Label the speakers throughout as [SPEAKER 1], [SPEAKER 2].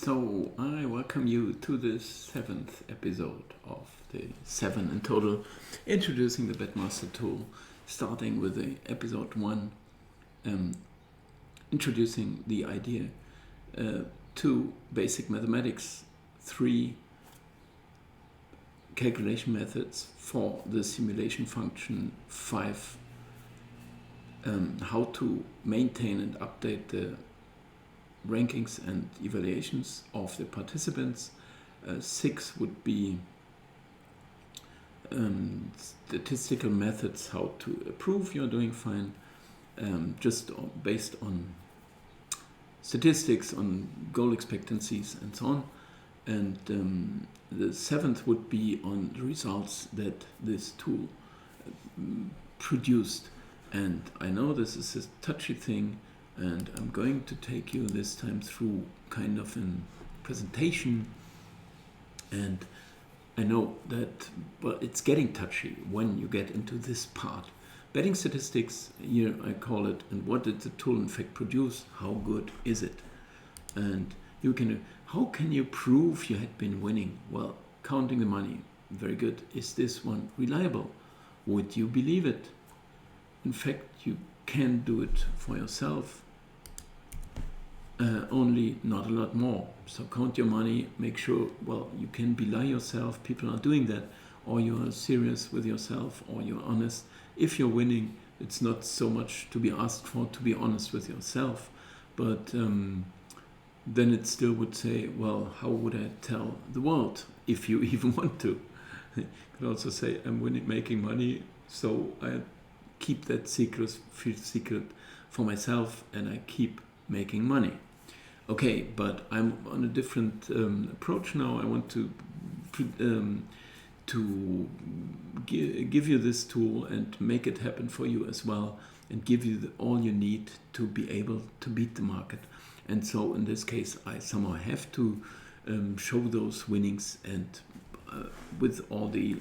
[SPEAKER 1] So I welcome you to the 7th episode of the 7 in total, introducing the Betmaster Tool, starting with the episode 1, introducing the idea, 2 basic mathematics, 3 calculation methods, 4 the simulation function, 5 how to maintain and update the rankings and evaluations of the participants. 6 would be statistical methods, how to prove you're doing fine, just based on statistics, on goal expectancies and so on. And the 7th would be on the results that this tool produced. And I know this is a touchy thing, and I'm going to take you this time through kind of a presentation. And I know that, well, it's getting touchy when you get into this part. Betting statistics, here I call it, and what did the tool in fact produce? How good is it? And how can you prove you had been winning? Well, counting the money, very good. Is this one reliable? Would you believe it? In fact, you can do it for yourself, only not a lot more. So count your money, make sure, well, you can belie yourself, people are doing that, or you are serious with yourself, or you're honest. If you're winning, it's not so much to be asked for to be honest with yourself, but then it still would say, well, how would I tell the world, if you even want to? You could also say, I'm winning, making money, so I keep that secret for myself, and I keep making money. Okay, but I'm on a different approach now. I want to give you this tool and make it happen for you as well, and give you all you need to be able to beat the market. And so in this case, I somehow have to show those winnings, and with all the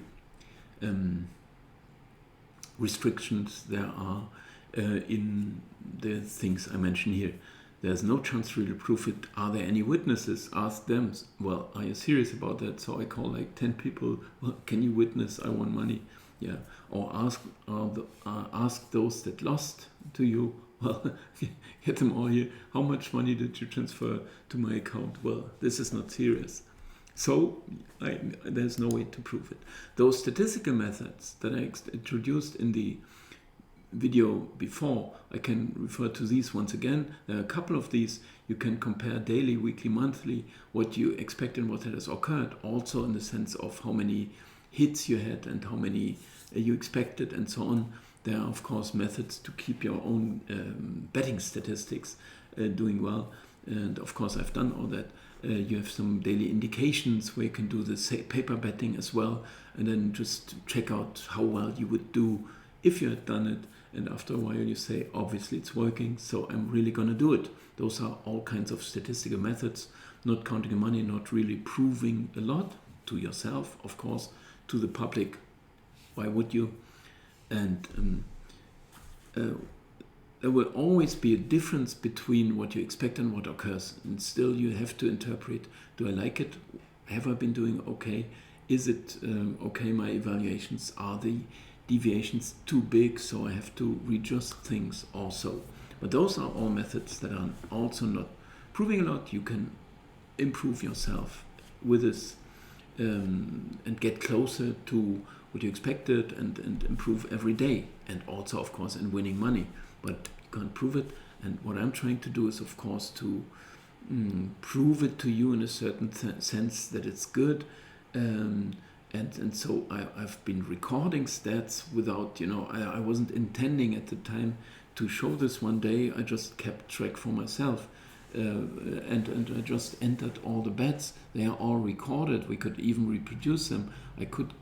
[SPEAKER 1] restrictions there are in the things I mention here. There's no chance to really prove it. Are there any witnesses? Ask them. Well, are you serious about that? So I call like 10 people. Well, can you witness I won money? Yeah. Or ask those that lost to you. Well, get them all here. How much money did you transfer to my account? Well, this is not serious. So there's no way to prove it. Those statistical methods that I introduced in the video before, I can refer to these once again. There are a couple of these. You can compare daily, weekly, monthly, what you expect and what has occurred, also in the sense of how many hits you had and how many you expected and so on. There are, of course, methods to keep your own betting statistics doing well. And of course, I've done all that. You have some daily indications where you can do the paper betting as well, and then just check out how well you would do if you had done it. And after a while you say, obviously it's working, so I'm really going to do it. Those are all kinds of statistical methods, not counting money, not really proving a lot to yourself, of course, to the public. Why would you? And there will always be a difference between what you expect and what occurs. And still you have to interpret, do I like it? Have I been doing okay? Is it okay, my evaluations? Are the deviations too big, so I have to readjust things also? But those are all methods that are also not proving a lot. You can improve yourself with this and get closer to what you expected and improve every day, and also, of course, in winning money. But you can't prove it. And what I'm trying to do is, of course, to prove it to you in a certain sense that it's good. And so I've been recording stats without, I wasn't intending at the time to show this one day. I just kept track for myself. And I just entered all the bets. They are all recorded. We could even reproduce them. I could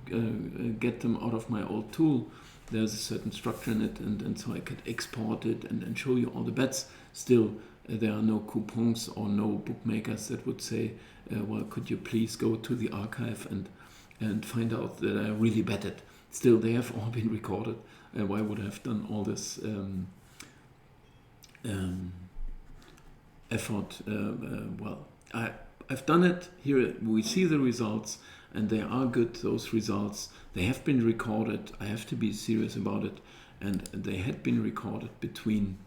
[SPEAKER 1] get them out of my old tool. There's a certain structure in it, and so I could export it and show you all the bets. Still, there are no coupons or no bookmakers that would say, well, could you please go to the archive and find out that I really betted. Still, they have all been recorded. Why would I have done all this effort? Well, I've done it. Here we see the results, and they are good, those results. They have been recorded. I have to be serious about it. And they had been recorded between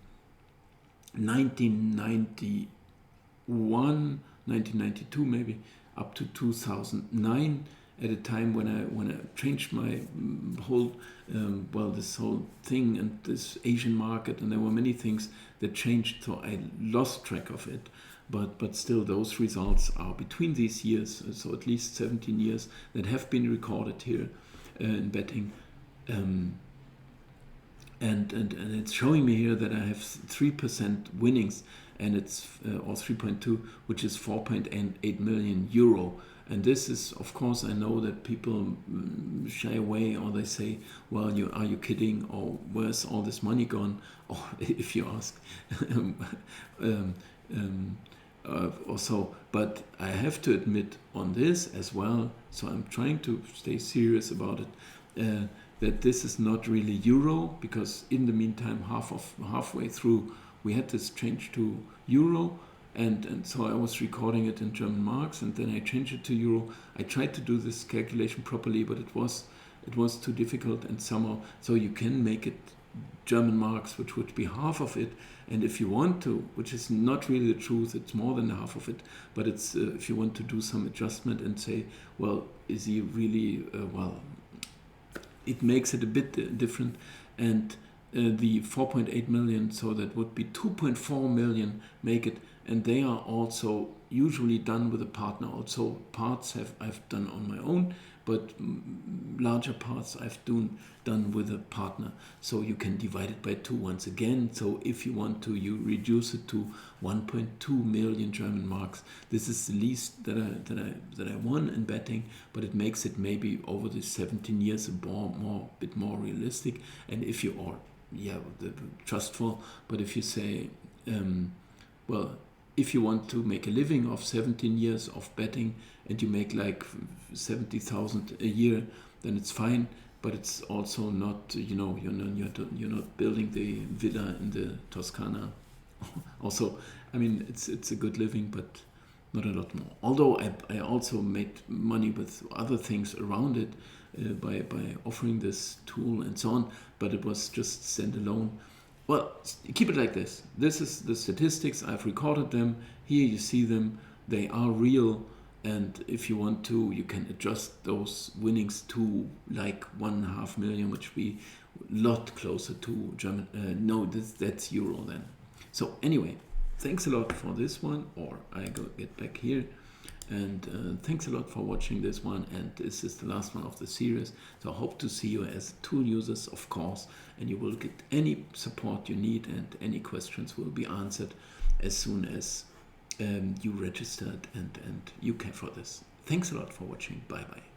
[SPEAKER 1] 1991, 1992 maybe, up to 2009, at a time when I changed my whole, this whole thing and this Asian market, and there were many things that changed, so I lost track of it. But still, those results are between these years, so at least 17 years, that have been recorded here in betting. And it's showing me here that I have 3% winnings, and it's or 3.2, which is 4.8 million euro. And this is, of course, I know that people shy away, or they say, well, are you kidding, or where's all this money gone, or if you ask. Or so, but I have to admit on this as well, so I'm trying to stay serious about it, that this is not really euro, because in the meantime, halfway through, we had this change to euro, and so I was recording it in German marks, and then I changed it to euro. I tried to do this calculation properly, but it was too difficult, and somehow, so you can make it German marks, which would be half of it, and if you want to, which is not really the truth, it's more than half of it, but it's if you want to do some adjustment and say, well, is he really, it makes it a bit different, and the 4.8 million, so that would be 2.4 million make it, and they are also usually done with a partner. Also parts I've done on my own, but larger parts I've done with a partner. So you can divide it by 2 once again. So if you want to, you reduce it to 1.2 million German marks. This is the least that I won in betting, but it makes it maybe over the 17 years a bit more realistic. And if you are trustful, but if you say, if you want to make a living of 17 years of betting and you make like 70,000 a year, then it's fine. But it's also not, you're not building the villa in the Toscana. Also, I mean, it's a good living, but not a lot more. Although I also made money with other things around it by offering this tool and so on, but it was just standalone. Well, keep it like this. This is the statistics. I've recorded them. Here you see them. They are real. And if you want to, you can adjust those winnings to like 1.5 million, which would be a lot closer to German. That's euro then. So anyway, thanks a lot for this one, or I get back here. And thanks a lot for watching this one, and this is the last one of the series, so I hope to see you as tool users, of course, and you will get any support you need, and any questions will be answered as soon as you registered and you care for this. Thanks a lot for watching. Bye bye.